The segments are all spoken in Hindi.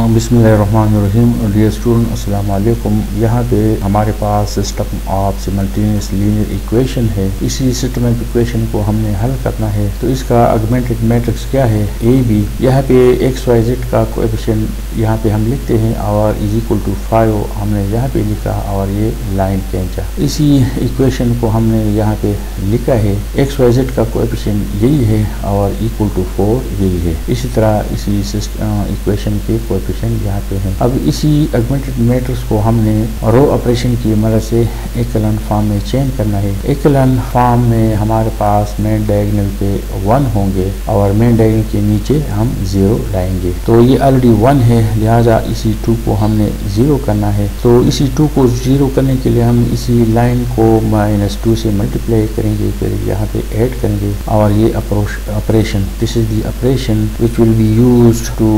बिस्मिल्लाहिर्रहमानिर्रहीम। डियर स्टूडेंट, अस्सलाम वालेकुम। यहाँ पे हमारे पास system of simultaneous linear equation है। इसी सिस्टम ऑफ इक्वेशन को हमने हल करना है। तो इसका ऑगमेंटेड मैट्रिक्स क्या है? A B. यहाँ पे एक्स वाई जेड का कोएफिशिएंट यहाँ पे हम लिखते हैं और इज इक्वल टू 5 हमने यहाँ पे लिखा और ये लाइन खींचा। इसी इक्वेशन को हमने यहाँ पे लिखा है। एक्स वाई जेड का कोएफिशिएंट यही है और इक्वल टू 4 यही है। इसी तरह इसी इक्वेशन के कोएफिशिएंट यहाँ पे हैं। अब इसी ऑगमेंटेड मैट्रिक्स को हमने रो ऑपरेशन की मदद से एकलन फॉर्म में चेंज करना है। एकलन फॉर्म में हमारे पास मेन डायगोनल पे 1 होंगे और मेन डायगोनल के नीचे हम 0 लाएंगे। तो ये ऑलरेडी 1 है, लिहाजा इसी 2 को हमने 0 करना है। तो इसी 2 को 0 करने के लिए हम इसी लाइन को -2 से मल्टीप्लाई करेंगे, फिर यहाँ पे ऐड करेंगे और ये operation, this is the operation which will be used to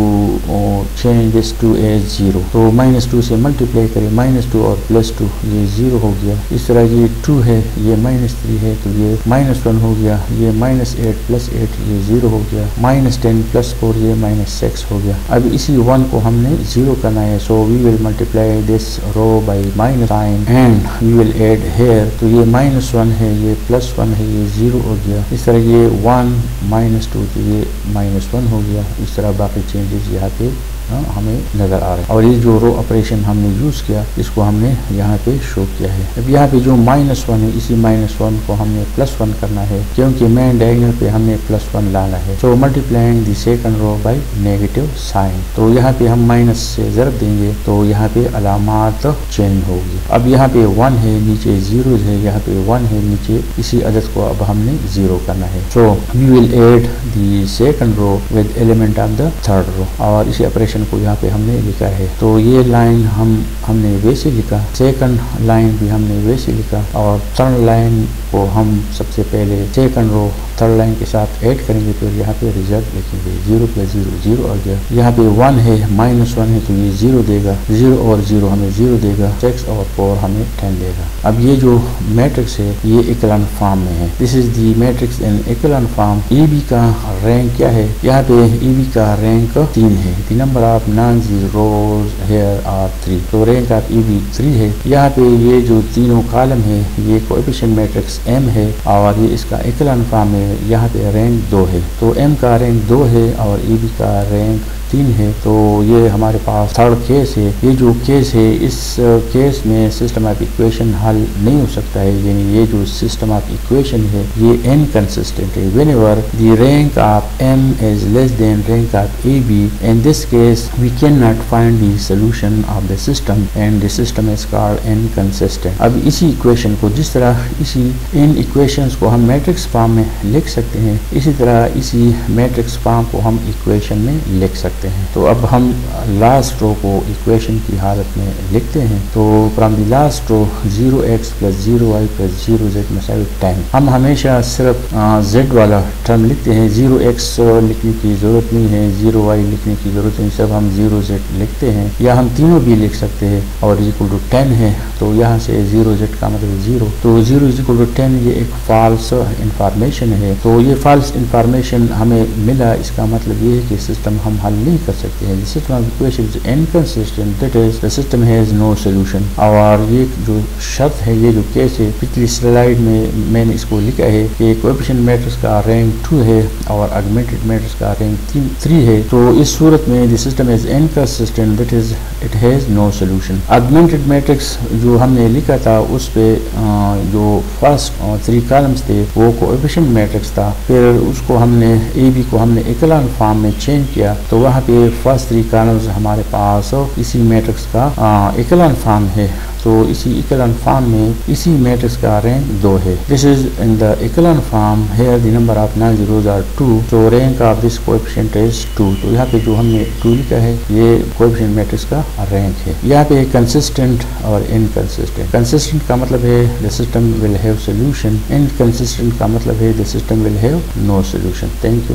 change this to as 0। तो -2 से मल्टीप्लाई करें, -2 और +2 ये 0 हो गया। इस तरह ये 2 है, ये -3 है तो ये -1 हो गया। ये -8 + 8 ये 0 हो गया। -10 + 4 ये -6 हो गया। अब इसी 1 को हमने 0 करना है। So we will multiply this row by minus sign and we will add here. तो ये -1 है, ये +1 है, ये 0 हो गया। इस तरह ये 1 -2 तो ये -1 हो गया। इस तरह बाकी चेंजेस यहाँ पे हमें नजर आ रहा है। और ये जो रो ऑपरेशन हमने यूज किया इसको हमने यहाँ पे शो किया है। अब यहाँ पे जो -1 है, इसी -1 को हमने +1 करना है क्योंकि मेन डायगोनल पे हमने +1 लाना है। तो multiplying the second row by negative sign. तो यहाँ पे हम माइनस से ज़रब देंगे तो यहाँ पे अलामात चेंज होगी। अब यहाँ पे 1 है, नीचे 0 है, यहाँ पे 1 है, नीचे इसी अदद को अब हमने 0 करना है। So we will add the second row with element of the third row और इसी ऑपरेशन को यहाँ पे हमने लिखा है। तो ये लाइन हमने वैसे लिखा, सेकंड लाइन भी हमने वैसे लिखा और थर्ड लाइन को हम सबसे पहले सेकंड रो थर्ड लाइन के साथ ऐड करेंगे। फिर यहाँ पे रिजल्ट लिखेंगे 0 + 0 0 आ गया। यहाँ पे 1 है, -1 है तो ये 0 देगा, 0 और 0 हमें 0 देगा, 6 और 4 हमें 10 देगा। अब ये जो मैट्रिक्स है ये इक्विवेलेंट फॉर्म में है। This is the matrix in equivalent form. EB का रैंक क्या है? यहाँ पे EB का रैंक 3 है। The number of non-zero rows here are 3। तो रैंक ऑफ EB 3 है। यहाँ पे ये जो तीनों कॉलम है ये कोएफिशिएंट मैट्रिक्स M है और ये इसका इक्विवेलेंट फॉर्म है। यहाँ पे रैंक 2 है। तो M का रैंक 2 है और EB का रैंक 3 है। तो ये हमारे पास थर्ड केस है। ये जो केस है इस केस में सिस्टम ऑफ इक्वेशन हल नहीं हो सकता है, यानी ये जो सिस्टम ऑफ इक्वेशन है ये इनकंसिस्टेंट है। Whenever the rank of M is less than rank of EB, in this case we can not find the solution of the system and the system is called inconsistent. अब इसी इक्वेशन को, जिस तरह इन इक्वेशंस को हम मैट्रिक्स फॉर्म में लिख सकते हैं, इसी तरह इसी मैट्रिक्स फॉर्म को हम इक्वेशन में लिख सकते हैं। तो अब हम लास्ट रो को इक्वेशन की हालत में लिखते हैं। तो from the last row 0x + 0y + 0z = 10। हम हमेशा सिर्फ z वाला टर्म लिखते हैं, 0x लिखने की जरूरत नहीं है, 0y लिखने की जरूरत नहीं, सब हम 0z लिखते हैं। या हम तीनों भी लिख सकते हैं और = 10 है तो यहाँ से 0z का मतलब 0। तो 0 = 10 ये एक फॉल्स इंफॉर्मेशन है। तो ये फॉल्स इंफॉर्मेशन हमें मिला, इसका मतलब ये है कि सिस्टम हम हल नहीं कर सकते हैं। System of equation is inconsistent, that is the system has no solution. और ये जो शर्त है, ये जो केस है, पिछली स्लाइड में मैंने इसको लिखा है कि कोएफिशिएंट मैट्रिक्स का रैंक 2 है और ऑगमेंटेड मैट्रिक्स का रैंक 3 है। तो इस सूरत में the system is inconsistent, that is it has no solution. Augmented matrix जो हमने लिखा था उस पे जो फर्स्ट 3 कॉलम्स थे वो कोएफिशिएंट मैट्रिक्स था। फिर उसको हमने EB को हमने इक्विवेलेंट फॉर्म में चेंज किया तो वहाँ पे फर्स्ट 3 कॉलम्स हमारे पास इसी मैट्रिक्स का इक्विवेलेंट फॉर्म है। तो इसी इक्विवेलेंट फॉर्म में इसी मैट्रिक्स का रैंक 2 है। This is in the equivalent form, here the number of non-zeros are 2। तो rank of this coefficient is 2। तो यहाँ पे जो हमने 2 लिखा है ये कोएफिशिएंट मैट्रिक्स का रैंक है। यहाँ पे कंसिस्टेंट और इनकंसिस्टेंट। कंसिस्टेंट का मतलब है the system will have solution, inconsistent का मतलब है the system will have no solution. Thank you.